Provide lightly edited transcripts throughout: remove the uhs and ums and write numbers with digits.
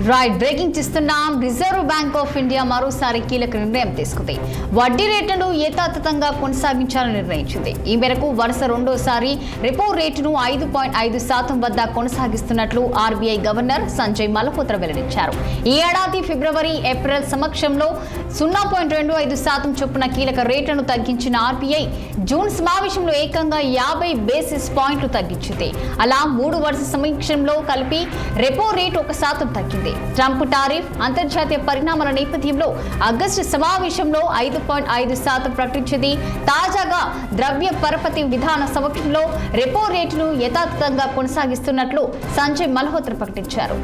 Right breaking చేస్తున్నాం. Reserve bank of India మరోసారి కీలక నిర్ణయం తీసుకుంది. వడ్డీ రేట్లను యథాతథంగా కొనసాగించాలని నిర్ణయించింది. ఈ మేరకు వరుస రెండోసారి రెపో రేటును 5.5% వద్ద కొనసాగిస్తున్నట్లు ఆర్బీఐ గవర్నర్ సంజయ్ మల్హోత్రా వెల్లడించారు. ఈ ఏడాది ఫిబ్రవరి, ఏప్రిల్ సమక్షంలో 0.25% చొప్పున కీలక రేట్లను తగ్గించిన ఆర్బీఐ జూన్ సమావేశంలో ఏకంగా 50 బేసిస్ పాయింట్లు తగ్గించింది. అలా 3 వరుస సమీక్షంలో కలిపి రెపో రేటు 1% తగ్గింది. ట్రంప్ టారిఫ్, అంతర్జాతీయ పరిణామాల నేపథ్యంలో ఆగస్టు సమావేశంలో 5.5% ప్రకటించింది. తాజాగా ద్రవ్య పరపతి విధాన సమక్షంలో రెపో రేటును యథాతథంగా కొనసాగిస్తున్నట్లు సంజయ్ మల్హోత్రా ప్రకటించారు.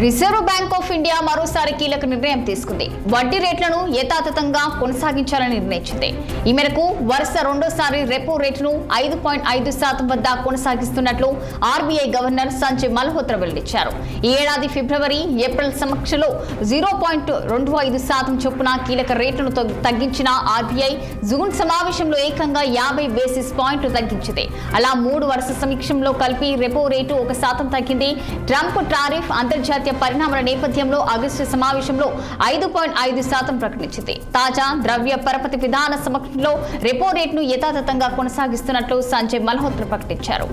రిజర్వ్ బ్యాంక్ ఆఫ్ ఇండియా మరోసారి కీలక నిర్ణయం తీసుకుంది. వడ్డీ రేట్లను యథాతథంగా కొనసాగించాలని నిర్ణయించింది. ఈ మేరకు వరుస రెండోసారి రెపో రేటును 5.5% వద్ద కొనసాగిస్తున్నట్లు ఆర్బీఐ గవర్నర్ సంజయ్ మల్హోత్రా వెల్లడించారు. ఈ ఏడాది ఫిబ్రవరి, ఏప్రిల్ సమక్షంలో 0.25% చొప్పున కీలక రేటును తగ్గించిన ఆర్బీఐ జూన్ సమావేశంలో ఏకంగా 50 బేసిస్ పాయింట్లు తగ్గించింది. అలా 3 వరుస సమీక్షంలో కలిపి రెపో రేటు 1% తగ్గింది. ట్రంప్ టారిఫ్, అంతర్జాతీయ పరిణామాల నేపథ్యంలో ఆగస్టు సమావేశంలో 5.5% ప్రకటించింది. తాజా ద్రవ్య పరపతి విధాన సమక్షంలో రెపో రేటును యథాతథంగా కొనసాగిస్తున్నట్లు సంజయ్ మల్హోత్రా ప్రకటించారు.